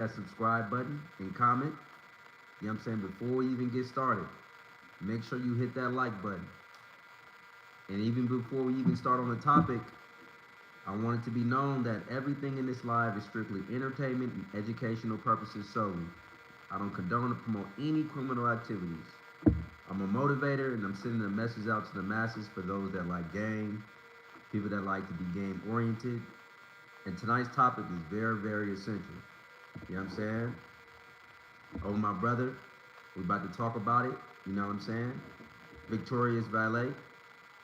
that subscribe button and comment. You know what I'm saying? Before we even get started, make sure you hit that like button. And even before we even start on the topic, I want it to be known that everything in this live is strictly entertainment and educational purposes solely. I don't condone or promote any criminal activities. I'm a motivator and I'm sending a message out to the masses for those that like game, people that like to be game oriented. And tonight's topic is very, very essential. You know what I'm saying? Oh, my brother, we're about to talk about it. You know what I'm saying? Victorious Valet.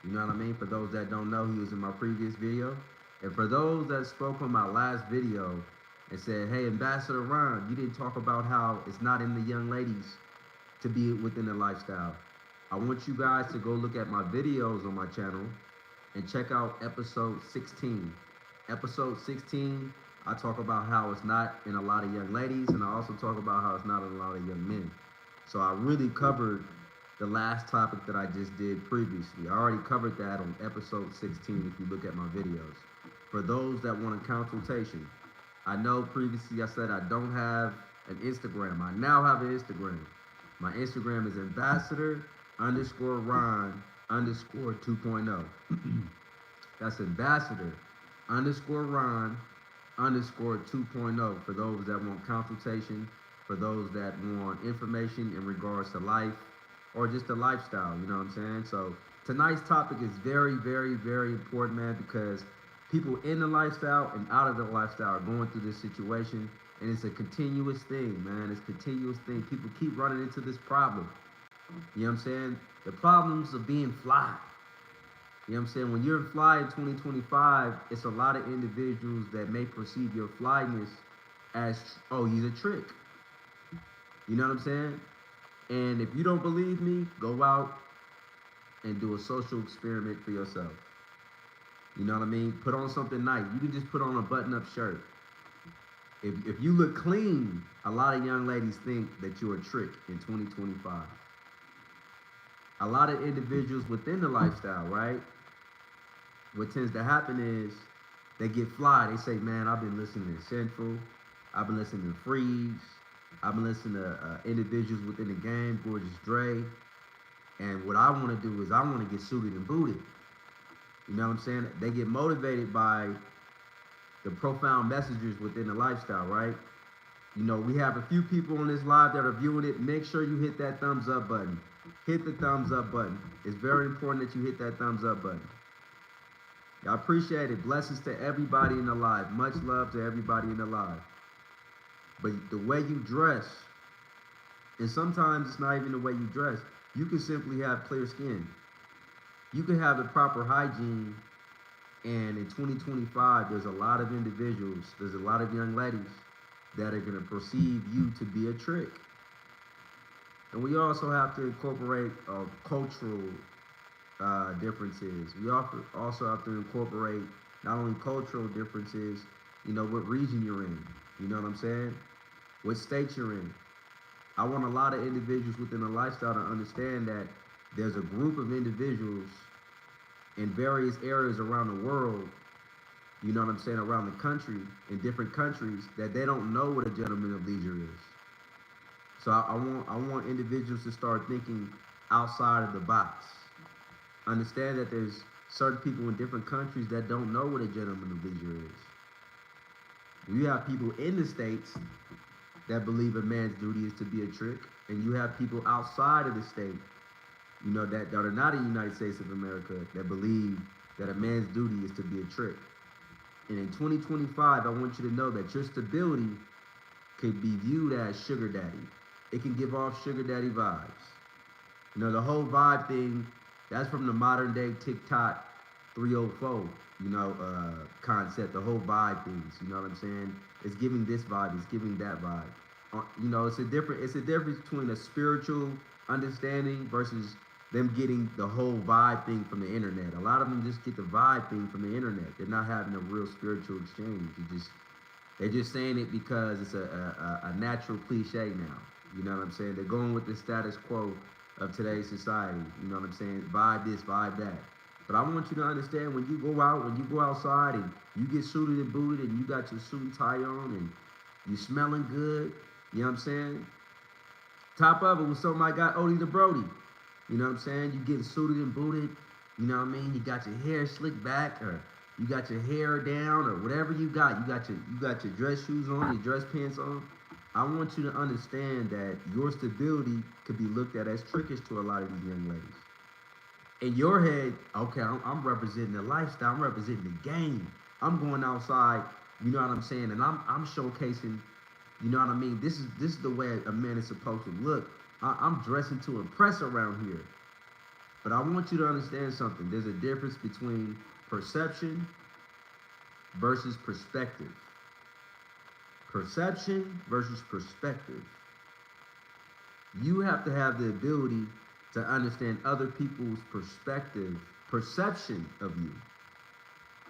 You know what I mean? For those that don't know, he was in my previous video. And for those that spoke on my last video and said, hey, Ambassador Ron, you didn't talk about how it's not in the young ladies to be within the lifestyle. I want you guys to go look at my videos on my channel and check out episode 16. Episode 16, I talk about how it's not in a lot of young ladies, and I also talk about how it's not in a lot of young men. So I really covered the last topic that I just did previously. I already covered that on episode 16 if you look at my videos. For those that want a consultation, I know previously I said I don't have an Instagram. I now have an Instagram. My Instagram is ambassador underscore Ron underscore 2.0. That's ambassador underscore Ron underscore 2.0 for those that want consultation, for those that want information in regards to life or just the lifestyle, you know what I'm saying? So tonight's topic is very, very, very important, man, because people in the lifestyle and out of the lifestyle are going through this situation, and it's a continuous thing, man. It's a continuous thing. People keep running into this problem. You know what I'm saying? The problems of being fly. You know what I'm saying? When you're fly in 2025, it's a lot of individuals that may perceive your flyness as, oh, he's a trick. You know what I'm saying? And if you don't believe me, go out and do a social experiment for yourself. You know what I mean? Put on something nice. You can just put on a button-up shirt. If you look clean, a lot of young ladies think that you're a trick in 2025. A lot of individuals within the lifestyle, right? What tends to happen is they get fly. They say, man, I've been listening to Central. I've been listening to Freeze. I've been listening to individuals within the game, Gorgeous Dre. And what I want to do is I want to get suited and booted. You know what I'm saying? They get motivated by the profound messages within the lifestyle, right? You know, we have a few people on this live that are viewing it. Make sure you hit that thumbs up button. Hit the thumbs up button. It's very important that you hit that thumbs up button. I appreciate it. Blessings to everybody in the live. Much love to everybody in the live. But the way you dress, and sometimes it's not even the way you dress, you can simply have clear skin. You can have the proper hygiene, and in 2025, there's a lot of individuals, there's a lot of young ladies that are going to perceive you to be a trick. And we also have to incorporate cultural differences. We also have to incorporate not only cultural differences, you know, what region you're in. You know what I'm saying? What state you're in. I want a lot of individuals within the lifestyle to understand that there's a group of individuals in various areas around the world, you know what I'm saying, around the country, in different countries, that they don't know what a gentleman of leisure is. So I want individuals to start thinking outside of the box. Understand that there's certain people in different countries that don't know what a gentleman of leisure is. You have people in the States that believe a man's duty is to be a trick, and you have people outside of the state, you know, that are not in the United States of America, that believe that a man's duty is to be a trick. And in 2025, I want you to know that your stability could be viewed as sugar daddy. It can give off sugar daddy vibes. You know, the whole vibe thing, that's from the modern day TikTok 304, you know, concept, the whole vibe things, you know what I'm saying? It's giving this vibe, it's giving that vibe. You know, it's a difference between a spiritual understanding versus them getting the whole vibe thing from the internet. A lot of them just get the vibe thing from the internet. They're not having a real spiritual exchange. They're just saying it because it's a natural cliche now. You know what I'm saying? They're going with the status quo of today's society. You know what I'm saying? Vibe this, vibe that. But I want you to understand, when you go outside and you get suited and booted and you got your suit and tie on and You smelling good. You know what I'm saying? Top of it was something I got Odie the Brody. You know what I'm saying? You getting suited and booted. You know what I mean? You got your hair slicked back, or you got your hair down, or whatever you got. You got your dress shoes on, your dress pants on. I want you to understand that your stability could be looked at as trickish to a lot of these young ladies. In your head, okay, I'm representing the lifestyle. I'm representing the game. I'm going outside. You know what I'm saying? And I'm showcasing. You know what I mean? This is the way a man is supposed to look. I'm dressing to impress around here. But I want you to understand something. There's a difference between perception versus perspective. Perception versus perspective. You have to have the ability to understand other people's perception of you.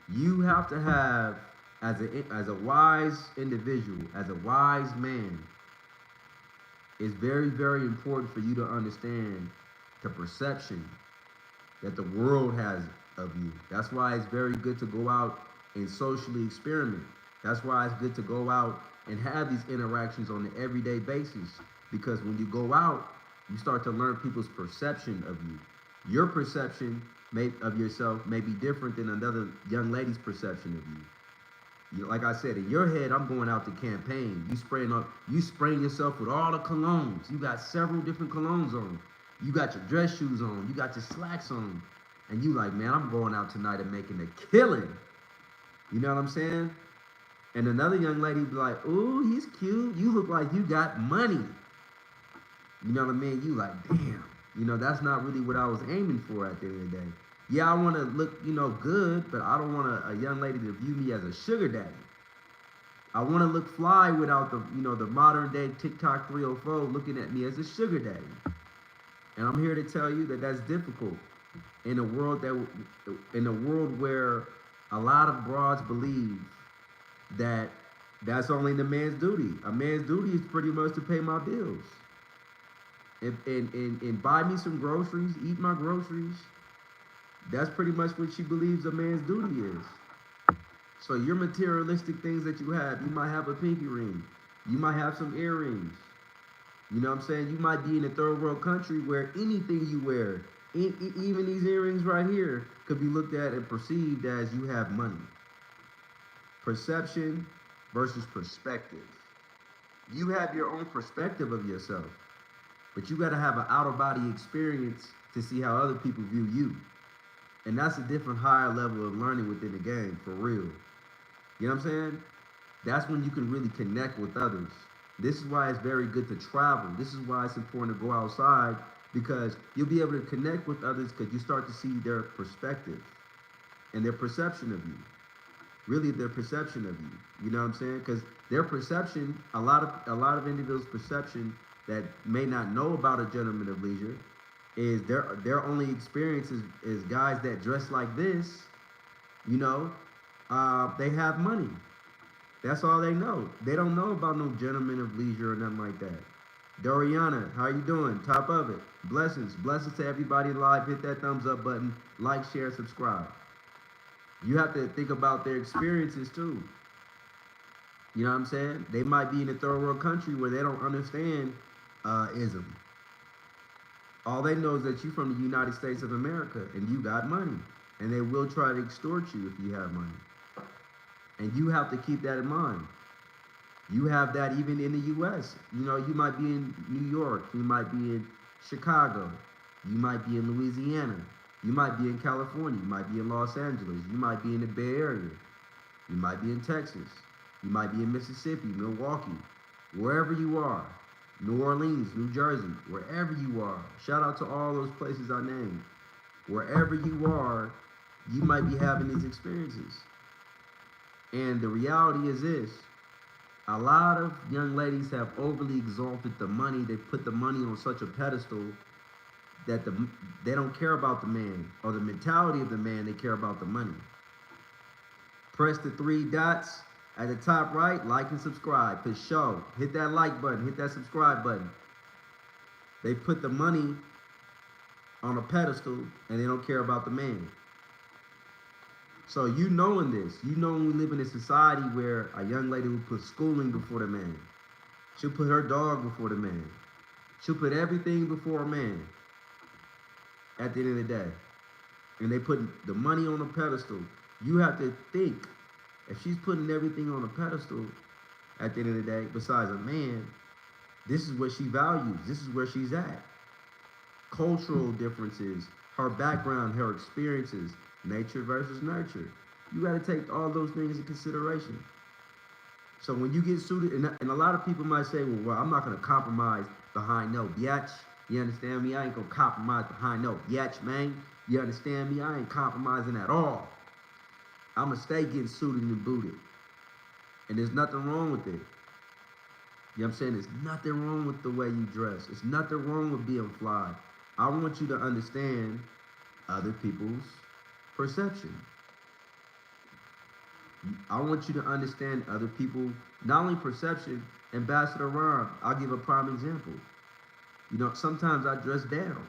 You have to have, as a wise individual, as a wise man, it's very, very important for you to understand the perception that the world has of you. That's why it's very good to go out and socially experiment. That's why it's good to go out and have these interactions on an everyday basis. Because when you go out, you start to learn people's perception of you. Your perception of yourself may be different than another young lady's perception of you. Like I said, in your head, I'm going out to campaign. You spraying yourself with all the colognes. You got several different colognes on. You got your dress shoes on. You got your slacks on. And you like, man, I'm going out tonight and making a killing. You know what I'm saying? And another young lady be like, ooh, he's cute. You look like you got money. You know what I mean? You like, damn. You know, that's not really what I was aiming for at the end of the day. Yeah, I want to look, good, but I don't want a young lady to view me as a sugar daddy. I want to look fly without the modern day TikTok 304 looking at me as a sugar daddy. And I'm here to tell you that that's difficult in a world where a lot of broads believe that that's only the man's duty. A man's duty is pretty much to pay my bills and buy me some groceries, eat my groceries. That's pretty much what she believes a man's duty is. So your materialistic things that you have, you might have a pinky ring. You might have some earrings. You know what I'm saying? You might be in a third world country where anything you wear, even these earrings right here, could be looked at and perceived as you have money. Perception versus perspective. You have your own perspective of yourself, but you got to have an out-of-body experience to see how other people view you. And that's a different higher level of learning within the game, for real. You know what I'm saying? That's when you can really connect with others. This is why it's very good to travel. This is why it's important to go outside, because you'll be able to connect with others because you start to see their perspective and their perception of you. Really, their perception of you. You know what I'm saying? Because their perception, a lot of individuals' perception that may not know about a gentleman of leisure is their only experience is guys that dress like this. They have money. That's all they know. They don't know about no gentleman of leisure or nothing like that. Doriana, how you doing? Top of it. Blessings to everybody live. Hit that thumbs up button. Like, share, subscribe. You have to think about their experiences too. You know what I'm saying? They might be in a third world country where they don't understand ism. All they know is that you're from the United States of America and you got money. And they will try to extort you if you have money. And you have to keep that in mind. You have that even in the U.S. You might be in New York. You might be in Chicago. You might be in Louisiana. You might be in California. You might be in Los Angeles. You might be in the Bay Area. You might be in Texas. You might be in Mississippi, Milwaukee, wherever you are. New Orleans, New Jersey, wherever you are. Shout out to all those places I named. Wherever you are, you might be having these experiences. And the reality is this. A lot of young ladies have overly exalted the money. They put the money on such a pedestal that they don't care about the man or the mentality of the man. They care about the money. Press the 3 dots at the top right, like and subscribe. For sure. Hit that like button. Hit that subscribe button. They put the money on a pedestal and they don't care about the man. So you knowing this, you know when we live in a society where a young lady will put schooling before the man. She'll put her dog before the man. She'll put everything before a man at the end of the day. And they put the money on a pedestal. You have to think, if she's putting everything on a pedestal at the end of the day, besides a man, this is what she values. This is where she's at. Cultural differences, her background, her experiences, nature versus nurture. You got to take all those things into consideration. So when you get suited, and a lot of people might say, well, I'm not going to compromise behind no biatch. You understand me? I ain't going to compromise behind no biatch, man. You understand me? I ain't compromising at all. I'm going to stay getting suited and booted. And there's nothing wrong with it. You know what I'm saying? There's nothing wrong with the way you dress. There's nothing wrong with being fly. I want you to understand other people's perception. I want you to understand other people, not only perception. Ambassador Ron, I'll give a prime example. You know, sometimes I dress down.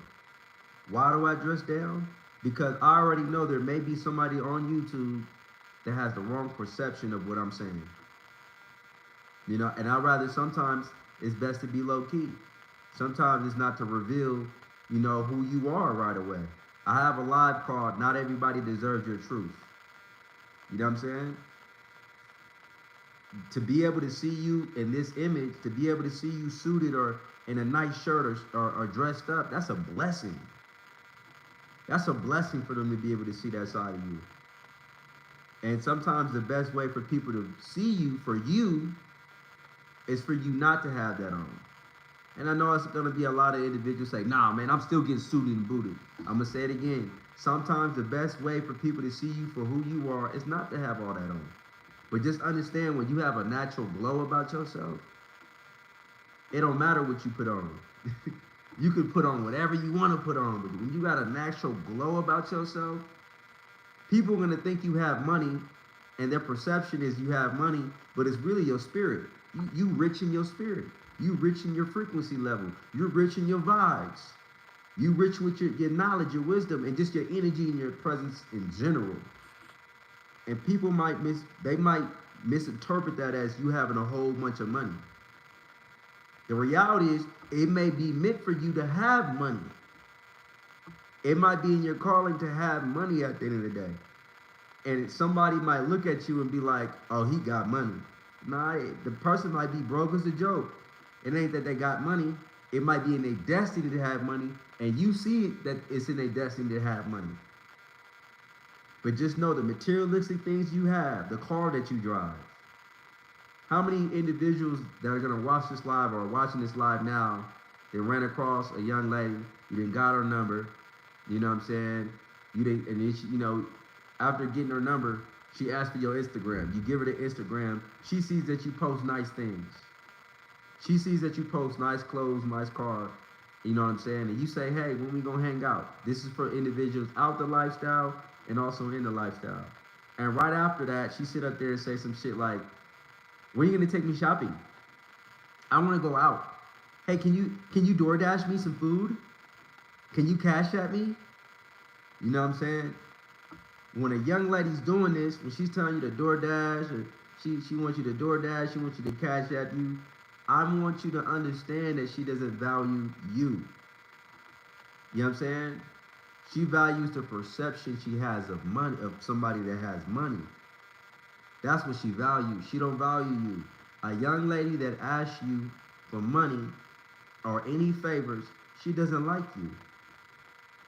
Why do I dress down? Because I already know there may be somebody on YouTube that has the wrong perception of what I'm saying. You know, and I'd rather sometimes it's best to be low key. Sometimes it's not to reveal, you know, who you are right away. I have a live called Not Everybody Deserves Your Truth. You know what I'm saying? To be able to see you in this image, to be able to see you suited or in a nice shirt or dressed up, that's a blessing. That's a blessing for them to be able to see that side of you. And sometimes the best way for people to see you, for you, is for you not to have that on. And I know it's going to be a lot of individuals say, nah, man, I'm still getting suited and booted. I'm going to say it again. Sometimes the best way for people to see you for who you are is not to have all that on. But just understand, when you have a natural glow about yourself, it don't matter what you put on. You can put on whatever you want to put on. But when you got a natural glow about yourself, people are going to think you have money, and their perception is you have money, but it's really your spirit. You rich in your spirit. You rich in your frequency level. You're rich in your vibes. You rich with your knowledge, your wisdom, and just your energy and your presence in general. And people might misinterpret that as you having a whole bunch of money. The reality is, it may be meant for you to have money. It might be in your calling to have money at the end of the day. And somebody might look at you and be like, oh, he got money. Nah, the person might be broke as a joke. It ain't that they got money. It might be in their destiny to have money, and you see that it's in their destiny to have money. But just know the materialistic things you have, the car that you drive. How many individuals that are gonna watch this live or are watching this live now, they ran across a young lady, you didn't got her number, you know what I'm saying? You didn't, and then she, you know, after getting her number, she asked for your Instagram. You give her the Instagram. She sees that you post nice things. She sees that you post nice clothes, nice car, you know what I'm saying? And you say, hey, when we gonna hang out? This is for individuals out the lifestyle and also in the lifestyle. And right after that, she sit up there and say some shit like, when are you gonna take me shopping? I wanna go out. Hey, can you DoorDash me some food? Can you cash at me? You know what I'm saying? When a young lady's doing this, when she's telling you to DoorDash, or she wants you to DoorDash, she wants you to cash at you, I want you to understand that she doesn't value you. You know what I'm saying? She values the perception she has of money, of somebody that has money. That's what she values. She don't value you. A young lady that asks you for money or any favors, she doesn't like you.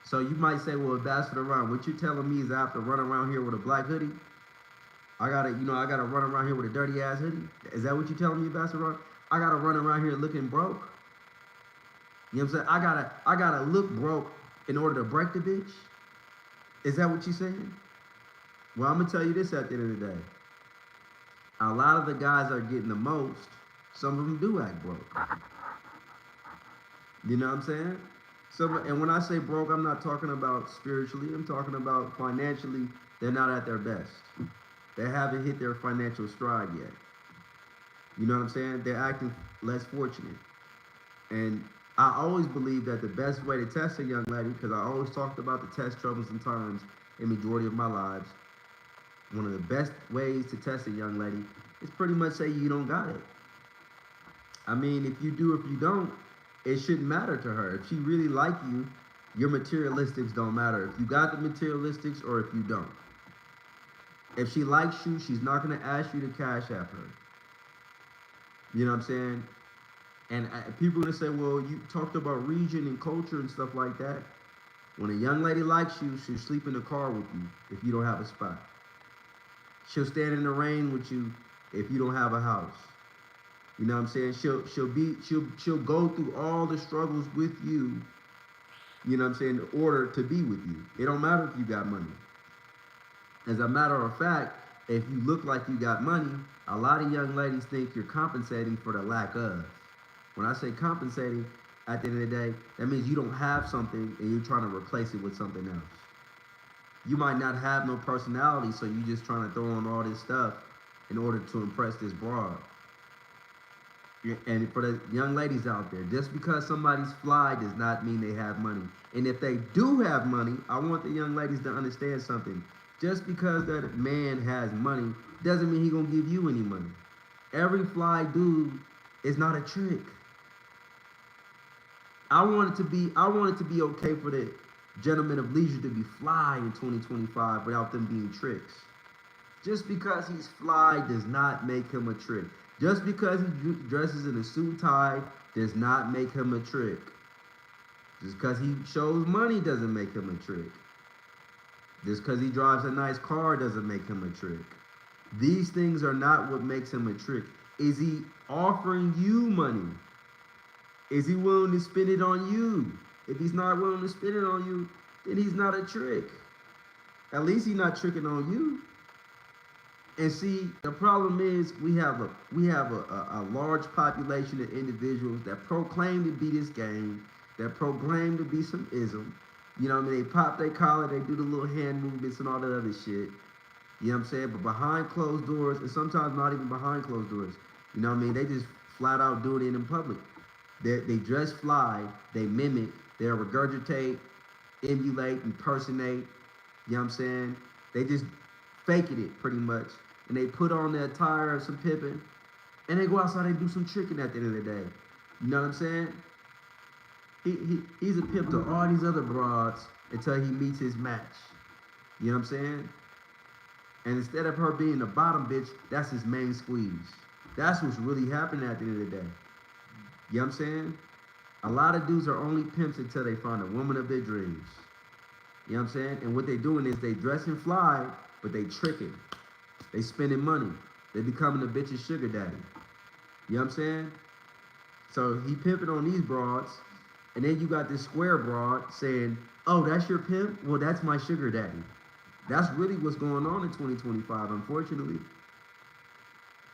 So you might say, well, Ambassador Ron, what you're telling me is I have to run around here with a black hoodie? I gotta run around here with a dirty ass hoodie? Is that what you're telling me, Ambassador Ron? I gotta run around here looking broke? You know what I'm saying? I gotta look broke in order to break the bitch? Is that what you're saying? Well, I'm gonna tell you this at the end of the day. A lot of the guys are getting the most. Some of them do act broke. You know what I'm saying? And when I say broke, I'm not talking about spiritually. I'm talking about financially. They're not at their best. They haven't hit their financial stride yet. You know what I'm saying? They're acting less fortunate. And I always believe that the best way to test a young lady, because I always talked about the test troubles and times in majority of my lives, one of the best ways to test a young lady is pretty much say you don't got it. I mean, if you do, if you don't, it shouldn't matter to her. If she really like you, your materialistics don't matter. If you got the materialistics or if you don't. If she likes you, she's not gonna ask you to cash app her. You know what I'm saying? And people are gonna say, well, you talked about region and culture and stuff like that. When a young lady likes you, she'll sleep in the car with you if you don't have a spot. She'll stand in the rain with you if you don't have a house. You know what I'm saying? She'll go through all the struggles with you, you know what I'm saying, in order to be with you. It don't matter if you got money. As a matter of fact, if you look like you got money, a lot of young ladies think you're compensating for the lack of. When I say compensating, at the end of the day, that means you don't have something and you're trying to replace it with something else. You might not have no personality, so you're just trying to throw on all this stuff in order to impress this broad. And for the young ladies out there, just because somebody's fly does not mean they have money. And if they do have money, I want the young ladies to understand something. Just because that man has money doesn't mean he's gonna give you any money. Every fly dude is not a trick. I want it to be okay for the gentlemen of leisure to be fly in 2025 without them being tricks. Just because he's fly does not make him a trick. Just because he dresses in a suit and tie does not make him a trick. Just because he shows money doesn't make him a trick. Just because he drives a nice car doesn't make him a trick. These things are not what makes him a trick. Is he offering you money? Is he willing to spend it on you? If he's not willing to spend it on you, then he's not a trick. At least he's not tricking on you. And see, the problem is we have a large population of individuals that proclaim to be this game, that proclaim to be some ism. You know what I mean? They pop their collar, they do the little hand movements and all that other shit. You know what I'm saying? But behind closed doors, and sometimes not even behind closed doors, you know what I mean? They just flat out do it in public. They dress fly, they mimic, they regurgitate, emulate, impersonate. You know what I'm saying? They just faking it pretty much. And they put on their attire of some pimping, and they go outside and do some tricking at the end of the day. You know what I'm saying? He's a pimp to all these other broads until he meets his match. You know what I'm saying? And instead of her being the bottom bitch, that's his main squeeze. That's what's really happening at the end of the day. You know what I'm saying? A lot of dudes are only pimps until they find a woman of their dreams. You know what I'm saying? And what they're doing is they dressing fly, but they tricking. They spending money. They becoming a bitch's sugar daddy. You know what I'm saying? So he pimping on these broads, and then you got this square broad saying, oh, that's your pimp? Well, that's my sugar daddy. That's really what's going on in 2025, unfortunately.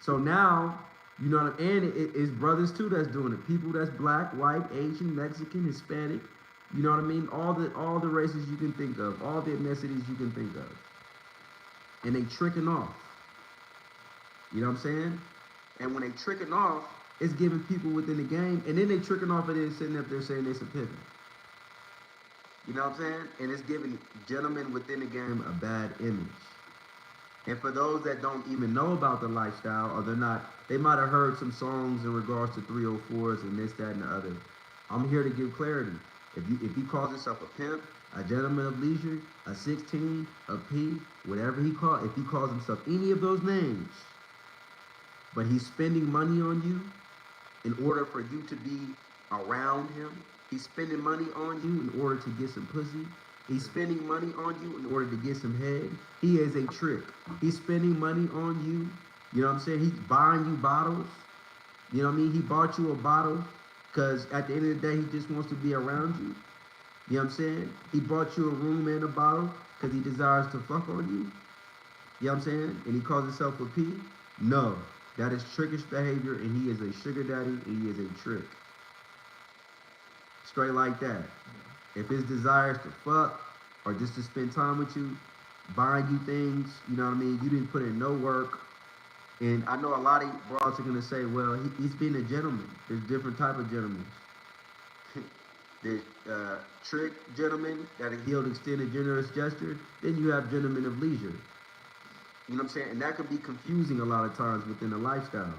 So now, you know what I mean? And it's brothers too that's doing it. People that's black, white, Asian, Mexican, Hispanic, you know what I mean? All the races you can think of, all the ethnicities you can think of. And they tricking off. You know what I'm saying? And when they tricking off, it's giving people within the game, and then they tricking off and then sitting up there saying they some pimping. You know what I'm saying? And it's giving gentlemen within the game a bad image. And for those that don't even know about the lifestyle, or they might have heard some songs in regards to 304s and this, that, and the other. I'm here to give clarity. If he calls himself a pimp, a gentleman of leisure, a 16, a P, whatever if he calls himself any of those names, but he's spending money on you in order for you to be around him, he's spending money on you in order to get some pussy, he's spending money on you in order to get some head, he is a trick. He's spending money on you, you know what I'm saying? He's buying you bottles, you know what I mean? He bought you a bottle because at the end of the day, he just wants to be around you. You know what I'm saying? He brought you a room and a bottle because he desires to fuck on you. You know what I'm saying? And he calls himself a P? No. That is trickish behavior, and he is a sugar daddy, and he is a trick. Straight like that. If his desire is to fuck or just to spend time with you, buying you things, you know what I mean? You didn't put in no work. And I know a lot of broads are going to say, well, he's being a gentleman. There's different type of gentlemen. There's trick gentlemen that he'll extend a generous gesture. Then you have gentlemen of leisure. You know what I'm saying? And that could be confusing a lot of times within the lifestyle.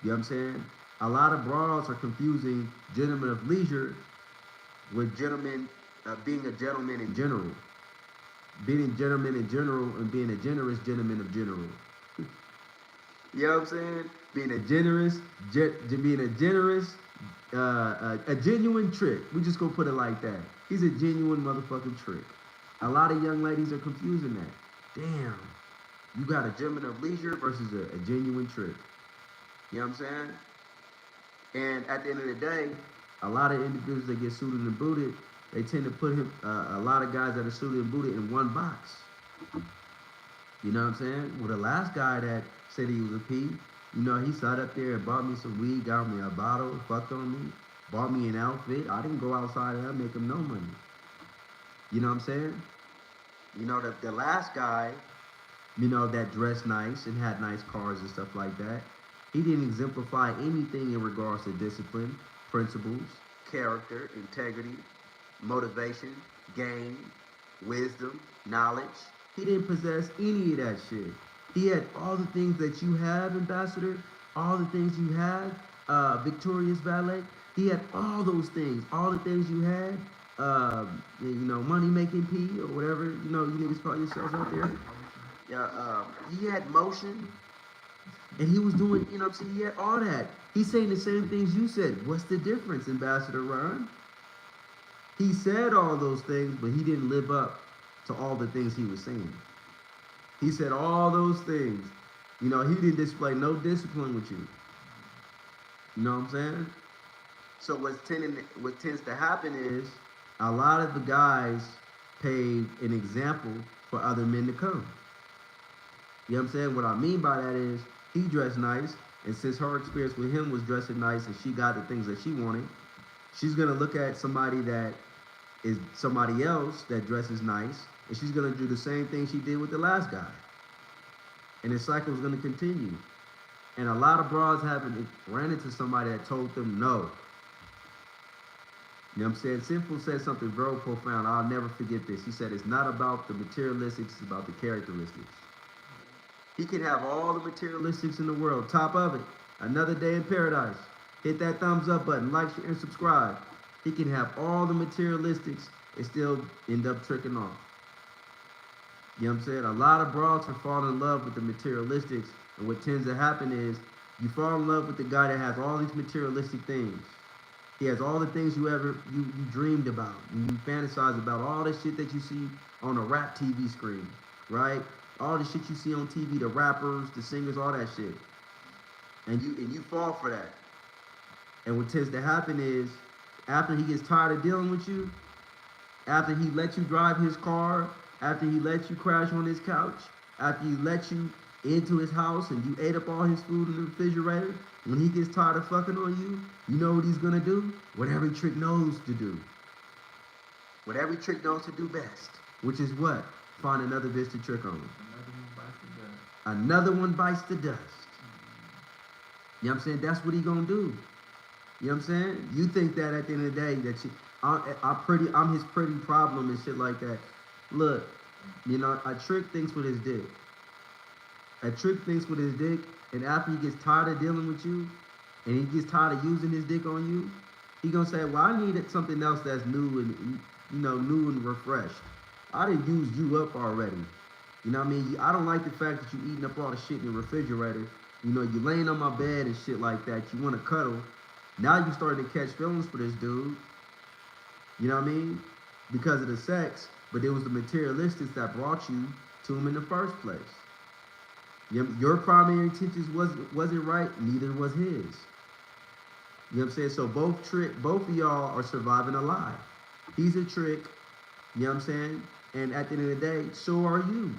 You know what I'm saying? A lot of broads are confusing gentlemen of leisure with gentlemen, being a gentleman in general. Being a gentleman in general and being a generous gentleman of general. You know what I'm saying? Being a generous, being a generous, a genuine trick. We just gonna put it like that. He's a genuine motherfucking trick. A lot of young ladies are confusing that. Damn, you got a gentleman of leisure versus a genuine trick. You know what I'm saying? And at the end of the day, a lot of individuals that get suited and booted, they tend to put him, a lot of guys that are suited and booted in one box. You know what I'm saying? Well, the last guy that said he was a P, you know, he sat up there and bought me some weed, got me a bottle, fucked on me, bought me an outfit. I didn't go outside and make him no money. You know what I'm saying? You know, the last guy, you know, that dressed nice and had nice cars and stuff like that, he didn't exemplify anything in regards to discipline, principles, character, integrity, motivation, game, wisdom, knowledge. He didn't possess any of that shit. He had all the things that you have, Ambassador, all the things you have, Victorious Valet. He had all those things, all the things you had, you know, money making P or whatever, you know, you niggas call yourselves out there. Yeah, he had motion, and he was doing, you know what I'm saying, he had all that. He's saying the same things you said. What's the difference, Ambassador Ron? He said all those things, but he didn't live up to all the things he was saying. He said all those things. You know, he didn't display no discipline with you. You know what I'm saying? So what tends to happen is a lot of the guys paid an example for other men to come. You know what I'm saying? What I mean by that is he dressed nice, and since her experience with him was dressing nice and she got the things that she wanted, she's gonna look at somebody that is somebody else that dresses nice, and she's gonna do the same thing she did with the last guy. And the cycle is gonna continue. And a lot of broads haven't ran into somebody that told them no. You know what I'm saying? Simple said something very profound. I'll never forget this. He said, it's not about the materialistics, it's about the characteristics. He can have all the materialistics in the world, top of it. Another day in paradise. Hit that thumbs up button, like, share, and subscribe. He can have all the materialistics and still end up tricking off. You know what I'm saying? A lot of broads have fallen in love with the materialistics, and what tends to happen is you fall in love with the guy that has all these materialistic things. He has all the things you dreamed about, and you fantasize about, all the shit that you see on a rap TV screen, right? All the shit you see on TV, the rappers, the singers, all that shit. And you fall for that. And what tends to happen is, after he gets tired of dealing with you, after he lets you drive his car, after he lets you crash on his couch, after he lets you into his house and you ate up all his food in the refrigerator, when he gets tired of fucking on you, you know what he's gonna do? What every trick knows to do. What every trick knows to do best. Which is what? Find another bitch to trick on. Another one bites the dust. You know what I'm saying? That's what he gonna do. You know what I'm saying? You think that at the end of the day that I'm his pretty problem and shit like that. Look, you know, a trick thinks with his dick. A trick thinks with his dick, and after he gets tired of dealing with you, and he gets tired of using his dick on you, he gonna say, well, I needed something else that's new and, you know, new and refreshed. I done used you up already. You know what I mean? I don't like the fact that you eating up all the shit in the refrigerator. You know, you laying on my bed and shit like that. You want to cuddle. Now you starting to catch feelings for this dude. You know what I mean? Because of the sex, but it was the materialistics that brought you to him in the first place. Your primary intentions wasn't right, neither was his. You know what I'm saying? So both of y'all are surviving a lie. He's a trick, you know what I'm saying? And at the end of the day, so are you.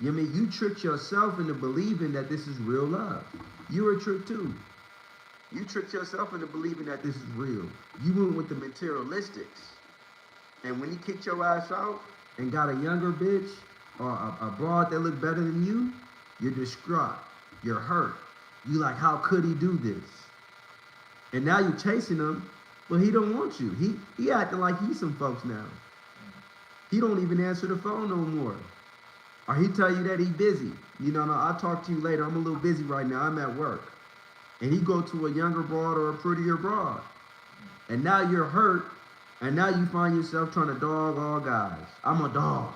You know what I mean? You tricked yourself into believing that this is real love. You're a trick too. You tricked yourself into believing that this is real. You went with the materialistics. And when he kicked your ass out and got a younger bitch or a broad that looked better than you, you're distraught. You're hurt. You like, how could he do this? And now you're chasing him, but he don't want you. He acting like he's some folks now. He don't even answer the phone no more. Or he tell you that he busy. You know, no, I'll talk to you later. I'm a little busy right now. I'm at work. And he go to a younger broad or a prettier broad. And now you're hurt. And now you find yourself trying to dog all guys. I'm a dog.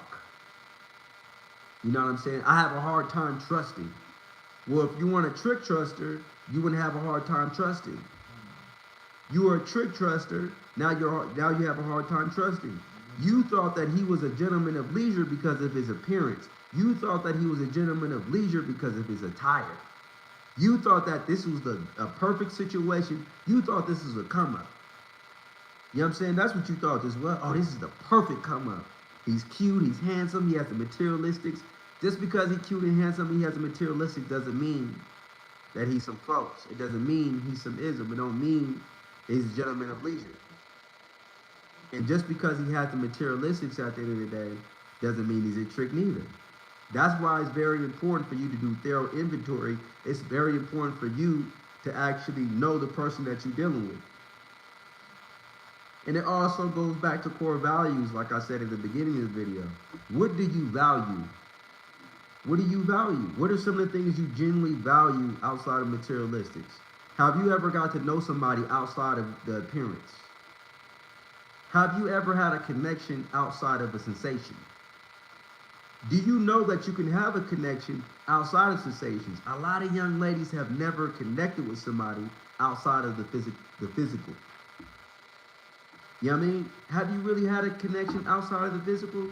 You know what I'm saying? I have a hard time trusting. Well, if you want a trick truster, you wouldn't have a hard time trusting. You are a trick truster. Now you have a hard time trusting. You thought that he was a gentleman of leisure because of his appearance. You thought that he was a gentleman of leisure because of his attire. You thought that this was a perfect situation. You thought this was a come up. You know what I'm saying? That's what you thought as well. Oh, this is the perfect come up. He's cute, he's handsome, he has the materialistics. Just because he's cute and handsome, he has the materialistic doesn't mean that he's some folks. It doesn't mean he's some ism. It don't mean he's a gentleman of leisure. And just because he has the materialistics at the end of the day doesn't mean he's a trick neither. That's why it's very important for you to do thorough inventory. It's very important for you to actually know the person that you're dealing with. And it also goes back to core values, like I said at the beginning of the video. What do you value? What do you value? What are some of the things you genuinely value outside of materialistics? Have you ever got to know somebody outside of the appearance? Have you ever had a connection outside of a sensation? Do you know that you can have a connection outside of sensations? A lot of young ladies have never connected with somebody outside of the physical. You know what I mean? Have you really had a connection outside of the physical?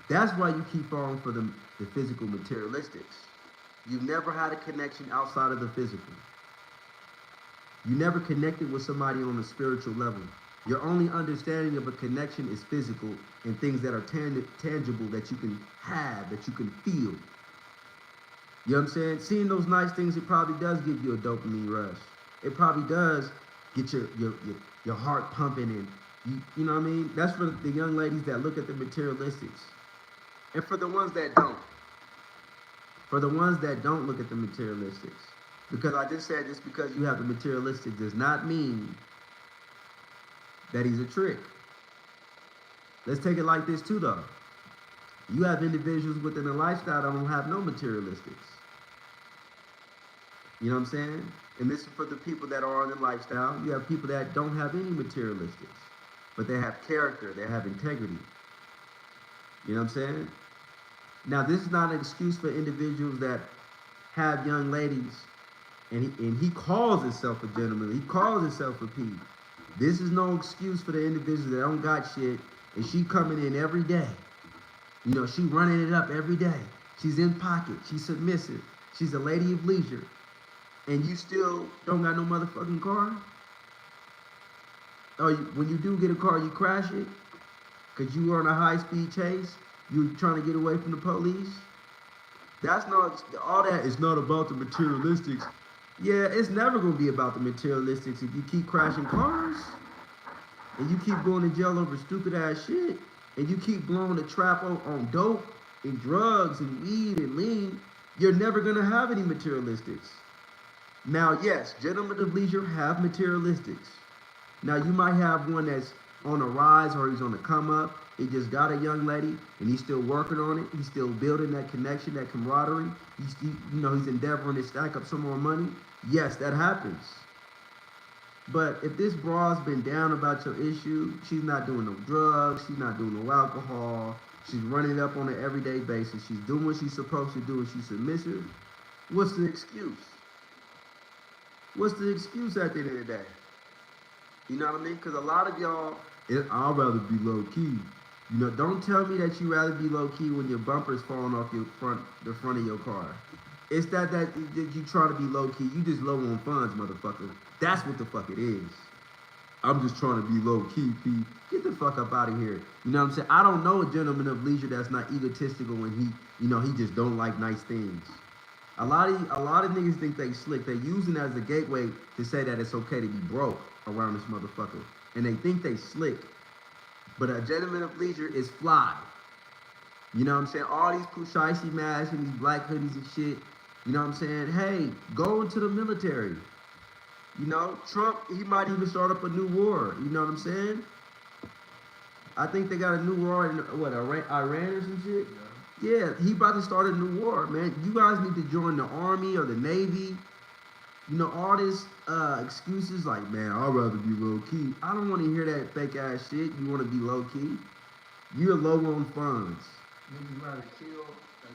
That's why you keep falling for the physical materialistics. You've never had a connection outside of the physical. You never connected with somebody on a spiritual level. Your only understanding of a connection is physical and things that are tangible that you can have, that you can feel. You know what I'm saying? Seeing those nice things, it probably does give you a dopamine rush. It probably does get your heart pumping and you know what I mean? That's for the young ladies that look at the materialistics. And for the ones that don't. For the ones that don't look at the materialistics. Because I just said just because you have the materialistic does not mean that he's a trick. Let's take it like this too though. You have individuals within the lifestyle that don't have no materialistics. You know what I'm saying? And this is for the people that are on the lifestyle. You have people that don't have any materialistics. But they have character, they have integrity. You know what I'm saying? Now this is not an excuse for individuals that have young ladies and he calls himself a gentleman, he calls himself a P. This is no excuse for the individuals that don't got shit and she coming in every day. You know, she running it up every day. She's in pocket, she's submissive, she's a lady of leisure. And you still don't got no motherfucking car? Or when you do get a car, you crash it? Because you were on a high-speed chase? You trying to get away from the police? That's not, all that is not about the materialistics. Yeah, it's never going to be about the materialistics if you keep crashing cars. And you keep going to jail over stupid-ass shit. And you keep blowing the trap on dope and drugs and weed and lean. You're never going to have any materialistics. Now, yes, gentlemen of leisure have materialistics. Now, you might have one that's on a rise or he's on the come up. He just got a young lady and he's still working on it. He's still building that connection, that camaraderie. He's endeavoring to stack up some more money. Yes, that happens. But if this bra's been down about your issue, she's not doing no drugs, she's not doing no alcohol, she's running it up on an everyday basis, she's doing what she's supposed to do and she's submissive, what's the excuse? What's the excuse at the end of the day? You know what I mean? Because a lot of y'all, I'd rather be low key. You know, don't tell me that you rather be low key when your bumper's falling off the front of your car. It's that you try to be low key. You just low on funds, motherfucker. That's what the fuck it is. I'm just trying to be low key, P. Get the fuck up out of here. You know what I'm saying? I don't know a gentleman of leisure that's not egotistical when he just don't like nice things. A lot of niggas think they slick. They using it as a gateway to say that it's okay to be broke around this motherfucker. And they think they slick. But a gentleman of leisure is fly. You know what I'm saying? All these Pushaisi masks and these black hoodies and shit. You know what I'm saying? Hey, go into the military. You know, Trump, he might even start up a new war. You know what I'm saying? I think they got a new war in, Iran or some shit? Yeah, he about to start a new war, man. You guys need to join the army or the navy. You know, all this excuses like, man, I'd rather be low key. I don't want to hear that fake ass shit. You want to be low key? You're low on funds. Niggas rather kill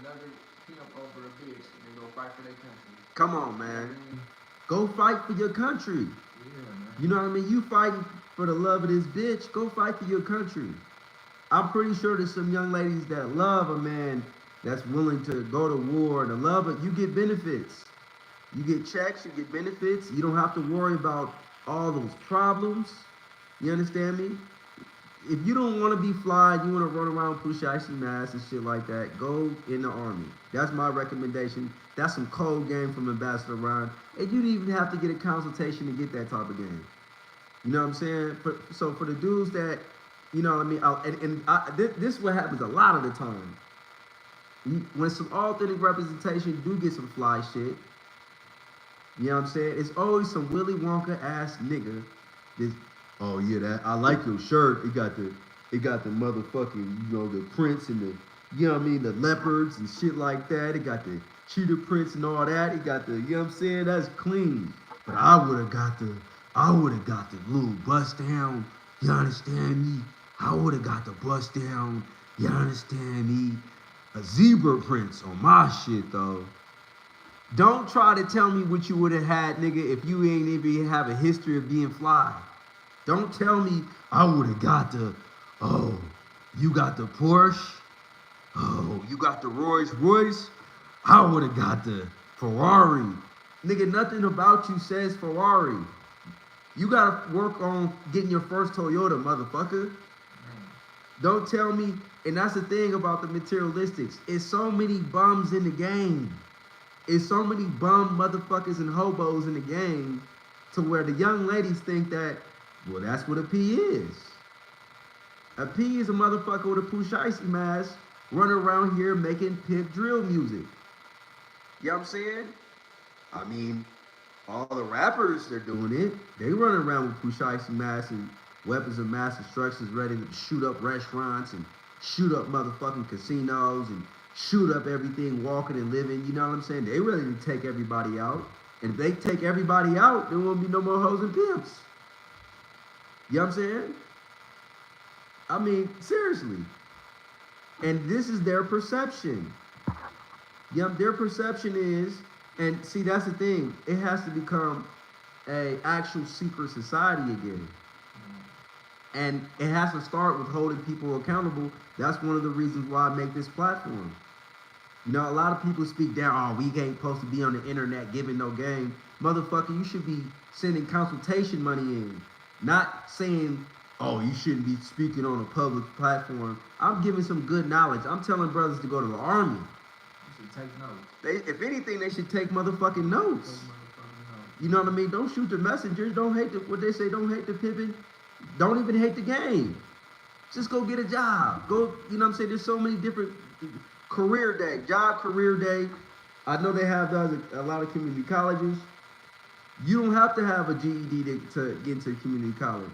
another pimp over a bitch than go fight for their country. Come on, You know what man. I mean? Go fight for your country. Yeah, man. You know what I mean? You fighting for the love of this bitch. Go fight for your country. I'm pretty sure there's some young ladies that love a man that's willing to go to war. To love it, you get benefits. You get checks, you get benefits. You don't have to worry about all those problems. You understand me? If you don't want to be fly, you want to run around, push icy masks and shit like that, go in the army. That's my recommendation. That's some cold game from Ambassador Ryan. And you didn't even have to get a consultation to get that type of game. You know what I'm saying? So for the dudes that, you know what I mean, this is what happens a lot of the time. When some authentic representation do get some fly shit, you know what I'm saying? It's always some Willy Wonka ass nigga. This, oh yeah, that I like your shirt. It got the motherfucking, you know, the prints and the, you know what I mean, the leopards and shit like that. It got the cheetah prints and all that. It got the, you know what I'm saying? That's clean. But I would have got the little bust down. You understand me? I would have got the bust down. You understand me? A zebra prints on my shit though. Don't try to tell me what you would have had, nigga, if you ain't even have a history of being fly. Don't tell me I would have got the, oh, you got the Porsche? Oh, you got the Rolls Royce? I would have got the Ferrari. Nigga, nothing about you says Ferrari. You gotta work on getting your first Toyota, motherfucker. Don't tell me, and that's the thing about the materialistics. It's so many bums in the game. It's so many bum motherfuckers and hobos in the game to where the young ladies think that, well, that's what a P is. A P is a motherfucker with a push icy mask running around here making pimp drill music. You know what I'm saying? I mean, all the rappers, they're doing it. They running around with push icy masks and weapons of mass destruction ready to shoot up restaurants and shoot up motherfucking casinos and shoot up everything walking and living. You know what I'm saying? They ready to take everybody out. And if they take everybody out, there won't be no more hoes and pimps. You know what I'm saying? I mean, seriously. And this is their perception. Yep, their perception is, and see, that's the thing. It has to become a actual secret society again. And it has to start with holding people accountable. That's one of the reasons why I make this platform. You know, a lot of people speak down, oh, we ain't supposed to be on the internet giving no game. Motherfucker, you should be sending consultation money in. Not saying, oh, you shouldn't be speaking on a public platform. I'm giving some good knowledge. I'm telling brothers to go to the army. You should take notes. If anything, they should take motherfucking notes. You know what I mean? Don't shoot the messengers. Don't hate what they say. Don't hate the pimping. Don't even hate the game. Just go get a job. Go, you know what I'm saying? There's so many different career day, job career day. I know they have those at a lot of community colleges. You don't have to have a GED to get into community college.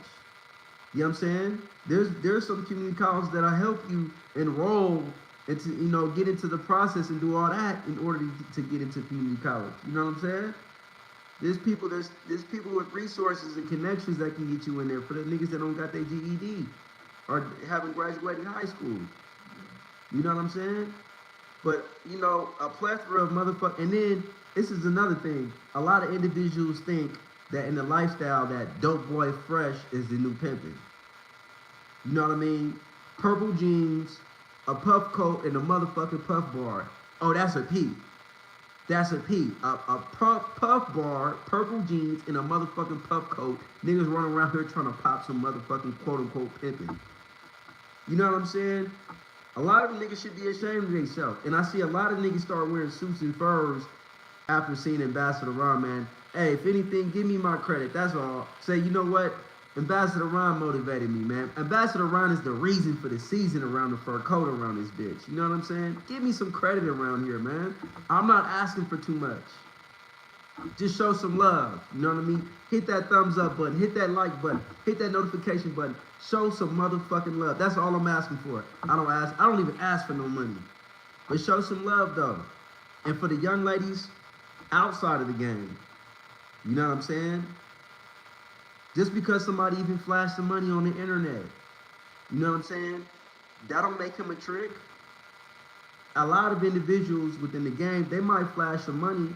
You know what I'm saying? There's some community colleges that'll help you enroll and to, you know, get into the process and do all that in order to get into community college. You know what I'm saying? There's people with resources and connections that can get you in there for the niggas that don't got their GED or haven't graduated high school. You know what I'm saying? But, you know, a plethora of motherfuckers. And then, this is another thing. A lot of individuals think that in the lifestyle that dope boy fresh is the new pimping. You know what I mean? Purple jeans, a puff coat, and a motherfucking puff bar. Oh, that's a P. That's a P. A puff bar, purple jeans, and a motherfucking puff coat. Niggas running around here trying to pop some motherfucking quote-unquote pimping. You know what I'm saying? A lot of them niggas should be ashamed of themselves. And I see a lot of niggas start wearing suits and furs after seeing Ambassador Ron, man. Hey, if anything, give me my credit. That's all. Say, you know what? Ambassador Ron motivated me, man. Ambassador Ron is the reason for the season around the fur coat around this bitch. You know what I'm saying? Give me some credit around here, man. I'm not asking for too much. Just show some love. You know what I mean? Hit that thumbs up button. Hit that like button. Hit that notification button. Show some motherfucking love. That's all I'm asking for. I don't even ask for no money. But show some love though. And for the young ladies outside of the game, you know what I'm saying? Just because somebody even flashed some money on the internet, you know what I'm saying? That don't make him a trick. A lot of individuals within the game, they might flash some money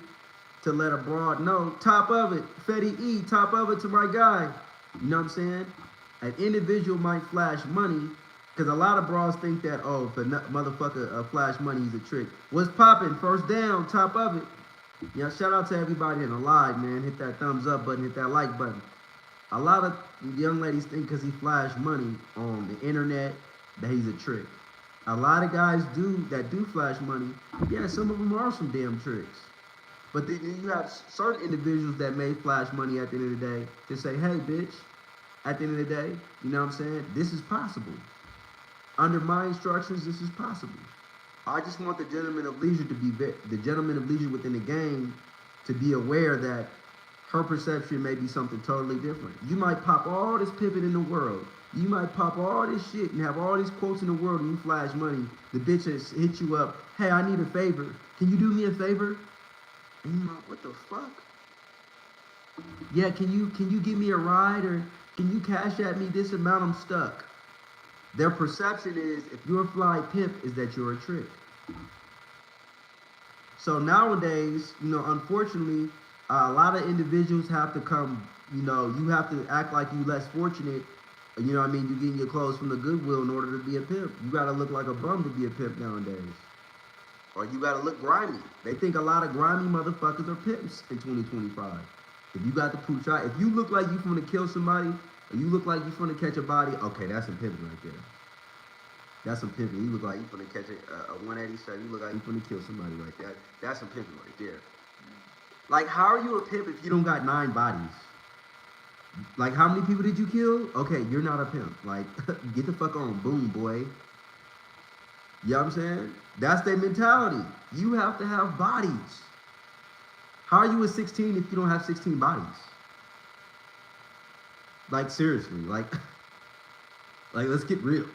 to let a broad know, top of it, Fetty E, top of it to my guy. You know what I'm saying? An individual might flash money, because a lot of broads think that, oh, if a motherfucker flash money, he's a trick. What's popping? First down, top of it. Yeah, shout out to everybody in the live, man. Hit that thumbs up button, hit that like button. A lot of young ladies think because he flashed money on the internet that he's a trick. A lot of guys that do flash money. Yeah, some of them are some damn tricks. But then you have certain individuals that may flash money at the end of the day to say, hey, bitch, at the end of the day, you know what I'm saying? This is possible. Under my instructions, this is possible. I just want the gentleman of leisure within the game to be aware that her perception may be something totally different. You might pop all this pimping in the world. You might pop all this shit and have all these quotes in the world and you flash money. The bitch has hit you up. Hey, I need a favor. Can you do me a favor? And you're like, what the fuck? Yeah, can you give me a ride, or can you cash at me this amount? I'm stuck. Their perception is, if you're a fly pimp, is that you're a trick. So nowadays, you know, unfortunately, a lot of individuals have to come, you know, you have to act like you less fortunate. You know what I mean? You're getting your clothes from the Goodwill in order to be a pimp. You gotta look like a bum to be a pimp nowadays. Or you gotta look grimy. They think a lot of grimy motherfuckers are pimps in 2025. If you got the pooch eye, if you look like you finna kill somebody, or you look like you finna catch a body, okay, that's some pimping right there. That's some pimping. You look like you finna catch a 187. You look like you finna kill somebody right there. That's some pimping right there. Like, how are you a pimp if you don't got 9 bodies? Like, how many people did you kill? Okay, you're not a pimp. Like, get the fuck on, boom, boy. You know what I'm saying? That's their mentality. You have to have bodies. How are you a 16 if you don't have 16 bodies? Like, seriously, like let's get real.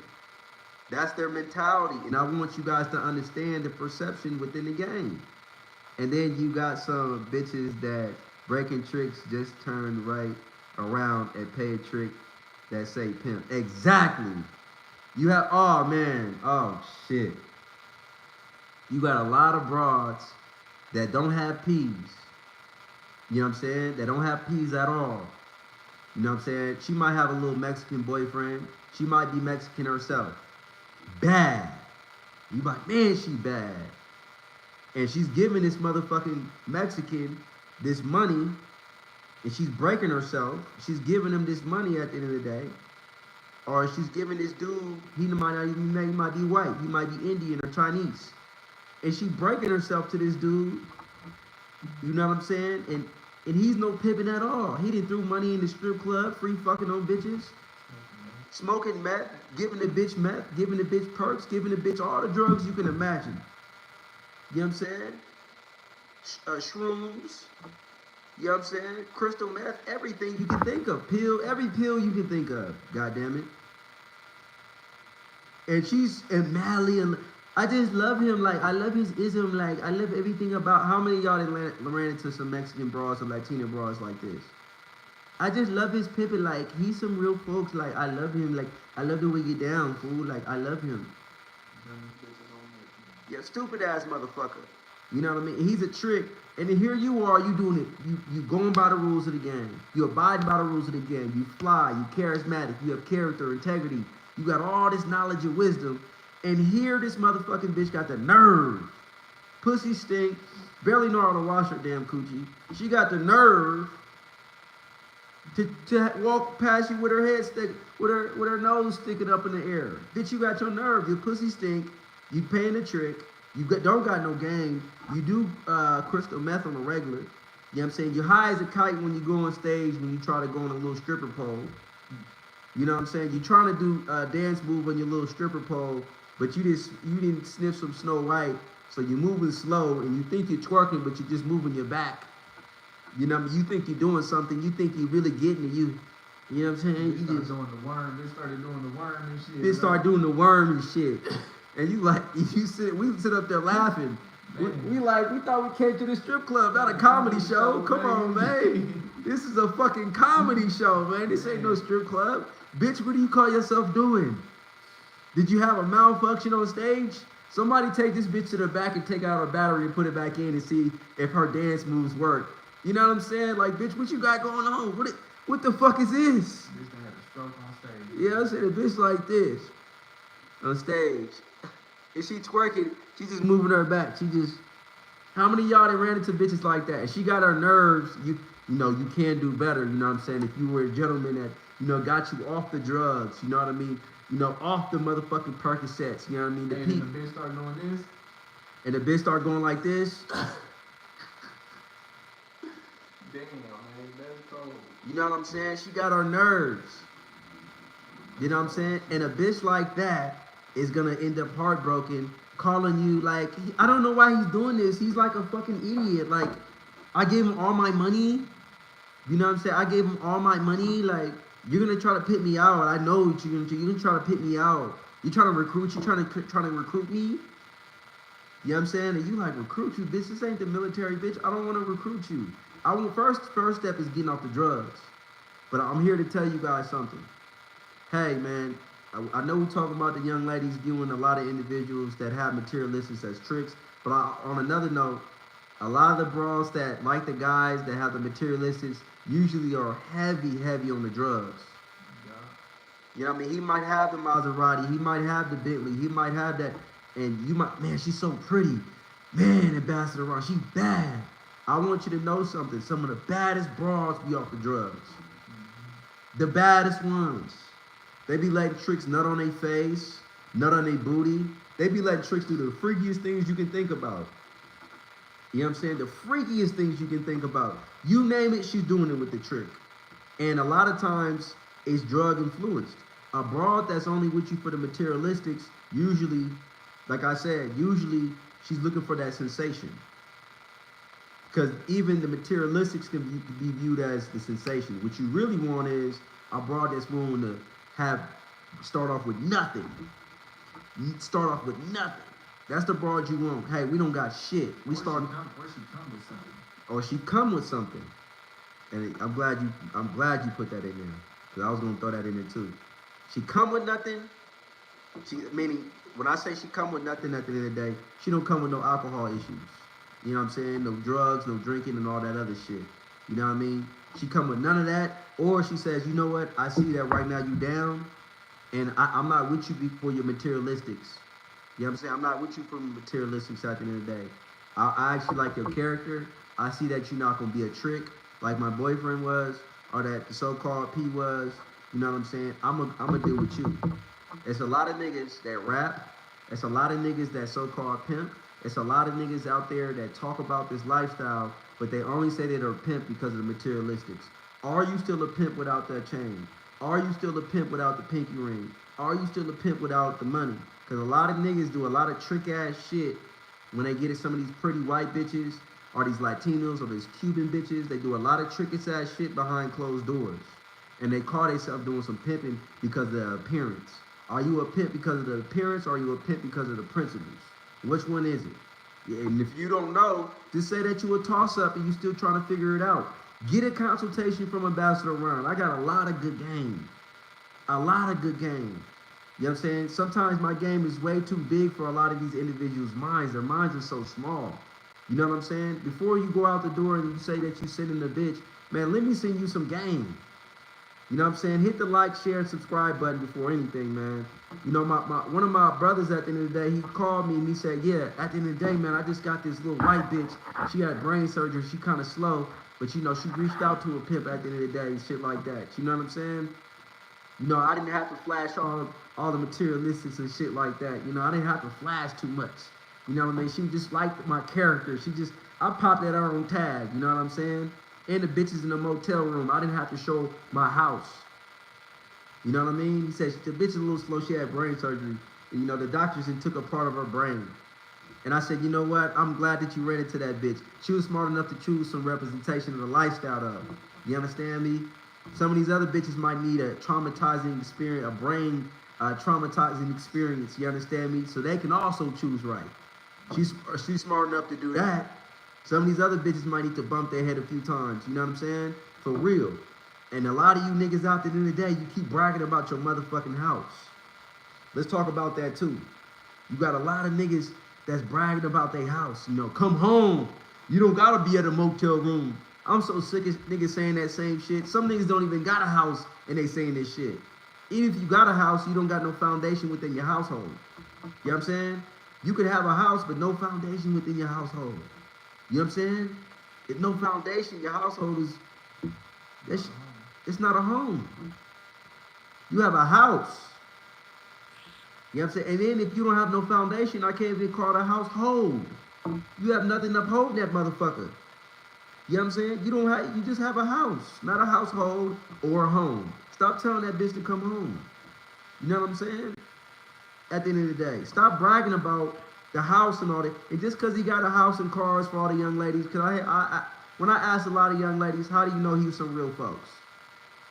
That's their mentality, and I want you guys to understand the perception within the game. And then you got some bitches that breaking tricks just turn right around and pay a trick that say pimp. Exactly. You have, oh man, oh shit. You got a lot of broads that don't have P's. You know what I'm saying? That don't have P's at all. You know what I'm saying? She might have a little Mexican boyfriend. She might be Mexican herself. Bad. You like, man, she bad. And she's giving this motherfucking Mexican this money, and she's breaking herself. She's giving him this money at the end of the day. Or she's giving this dude, he might be white, he might be Indian or Chinese. And she breaking herself to this dude, you know what I'm saying? And he's no pimping at all. He didn't throw money in the strip club, free fucking on bitches. Smoking meth, giving the bitch perks, giving the bitch all the drugs you can imagine. You know what I'm saying? Shrooms. You know what I'm saying? Crystal meth, everything you can think of. Every pill you can think of. God damn it. And she's madly, and I just love him. Like, I love his ism. Like, I love everything about. How many of y'all ran into some Mexican bras or Latina bras like this? I just love his pimping. Like, he's some real folks. Like, I love him. Like, I love the way you get down, fool. Like, I love him. Yeah, stupid ass motherfucker. You know what I mean? He's a trick. And then here you are, you doing it. You going by the rules of the game. You abide by the rules of the game. You fly. You charismatic. You have character, integrity. You got all this knowledge and wisdom. And here this motherfucking bitch got the nerve. Pussy stink. Barely know how to wash her damn coochie. She got the nerve to walk past you with her head with her nose sticking up in the air. Bitch, you got your nerve. Your pussy stink. You paying the trick. You don't got no game. You do crystal meth on the regular. You know what I'm saying? You're high as a kite when you go on stage, when you try to go on a little stripper pole. You know what I'm saying? You're trying to do a dance move on your little stripper pole, but you didn't sniff some Snow White, so you're moving slow, and you think you're twerking, but you're just moving your back. You know what I mean? You think you're doing something. You think you're really getting it. You know what I'm saying? They started doing the worm and shit. They start doing the worm and shit. And we sit up there laughing. We thought we came to the strip club, not a comedy show. Come on, man. This is a fucking comedy show, man. This ain't no strip club. Bitch, what do you call yourself doing? Did you have a malfunction on stage? Somebody take this bitch to the back and take out her battery and put it back in and see if her dance moves work. You know what I'm saying? Like, bitch, what you got going on? What the fuck is this? Bitch done had a stroke on stage. Yeah, I said a bitch like this on stage. And she twerking, she just moving her back. How many of y'all that ran into bitches like that? And she got her nerves. You know, you can do better, you know what I'm saying? If you were a gentleman that, you know, got you off the drugs, you know what I mean? You know, off the motherfucking Percocets, you know what I mean? And the bitch start doing this. And the bitch start going like this. Damn, man, that's cold. You know what I'm saying? She got her nerves. You know what I'm saying? And a bitch like that is gonna end up heartbroken, calling you like, I don't know why he's doing this. He's like a fucking idiot. Like, I gave him all my money. You know what I'm saying? I gave him all my money. Like, you're gonna try to pit me out. I know what you're gonna do. You're gonna try to pit me out. You trying to recruit? You trying to recruit me? You know what I'm saying? And you like, recruit you, bitch? This ain't the military, bitch. I don't want to recruit you. First step is getting off the drugs. But I'm here to tell you guys something. Hey, man, I know we're talking about the young ladies viewing a lot of individuals that have materialistics as tricks. But on another note, a lot of the bras that like the guys that have the materialistics usually are heavy on the drugs. Yeah. You know what I mean? He might have the Maserati, he might have the Bentley, he might have that, and you might, man, she's so pretty. Man, Ambassador Ron, she bad. I want you to know something. Some of the baddest bras be off the drugs. The baddest ones. They be letting tricks nut on their face, nut on their booty. They be letting tricks do the freakiest things you can think about. You know what I'm saying? The freakiest things you can think about. You name it, she's doing it with the trick. And a lot of times, it's drug influenced. A broad that's only with you for the materialistics, usually, like I said, usually she's looking for that sensation. Because even the materialistics can be viewed as the sensation. What you really want is a broad that's willing to start off with nothing. Start off with nothing. That's the broad you want. Hey, we don't got shit. Or she come with something. Or she come with something. And I'm glad you put that in there. Because I was gonna throw that in there too. She come with nothing. Meaning when I say she come with nothing at the end of the day, she don't come with no alcohol issues. You know what I'm saying? No drugs, no drinking, and all that other shit. You know what I mean? She come with none of that. Or she says, you know what? I see that right now you down, and I'm not with you for your materialistics. You know what I'm saying? I'm not with you for materialistics at the end of the day. I actually like your character. I see that you're not going to be a trick like my boyfriend was, or that the so-called P was. You know what I'm saying? I'm going to deal with you. It's a lot of niggas that rap. It's a lot of niggas that so-called pimp. It's a lot of niggas out there that talk about this lifestyle, but they only say they're a pimp because of the materialistics. Are you still a pimp without that chain? Are you still a pimp without the pinky ring? Are you still a pimp without the money? Because a lot of niggas do a lot of trick-ass shit when they get at some of these pretty white bitches, or these Latinos, or these Cuban bitches. They do a lot of trick-ass shit behind closed doors. And they call themselves doing some pimping because of the appearance. Are you a pimp because of the appearance, or are you a pimp because of the principles? Which one is it? Yeah, and if you don't know, just say that you a toss-up and you still trying to figure it out. Get a consultation from Ambassador Ron. I got a lot of good game. A lot of good game. You know what I'm saying? Sometimes my game is way too big for a lot of these individuals' minds. Their minds are so small. You know what I'm saying? Before you go out the door and you say that you sending a bitch, man, let me send you some game. You know what I'm saying? Hit the like, share, and subscribe button before anything, man. You know, one of my brothers at the end of the day, he called me and he said, yeah, at the end of the day, man, I just got this little white bitch. She had brain surgery. She kind of slow, but, you know, she reached out to a pimp at the end of the day, shit like that. You know what I'm saying? You know, I didn't have to flash all the materialistics and shit like that. You know, I didn't have to flash too much. You know what I mean? She just liked my character. I popped at her own tag. You know what I'm saying? And the bitches in the motel room. I didn't have to show my house. You know what I mean? He said, the bitch is a little slow. She had brain surgery. And, you know, the doctors took a part of her brain. And I said, you know what? I'm glad that you ran into that bitch. She was smart enough to choose some representation of the lifestyle of her. You understand me? Some of these other bitches might need a traumatizing experience, a brain traumatizing experience. You understand me? So they can also choose right. She's smart enough to do that. Some of these other bitches might need to bump their head a few times. You know what I'm saying? For real. And a lot of you niggas out there in the day, you keep bragging about your motherfucking house. Let's talk about that too. You got a lot of niggas that's bragging about their house. You know, come home. You don't gotta be at a motel room. I'm so sick of niggas saying that same shit. Some niggas don't even got a house and they saying this shit. Even if you got a house, you don't got no foundation within your household. You know what I'm saying? You could have a house, but no foundation within your household. You know what I'm saying? If no foundation, your household is, it's not a home. You have a house. You know what I'm saying? And then if you don't have no foundation, I can't even call it a household. You have nothing to uphold that motherfucker. You know what I'm saying? You just have a house, not a household or a home. Stop telling that bitch to come home. You know what I'm saying? At the end of the day, stop bragging about the house and all that. And just because he got a house and cars for all the young ladies, because when I asked a lot of young ladies, how do you know he was some real folks?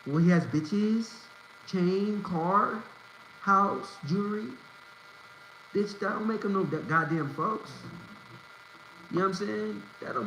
Well, he has bitches, chain, car, house, jewelry. Bitch, that don't make him no goddamn folks. You know what I'm saying? That don't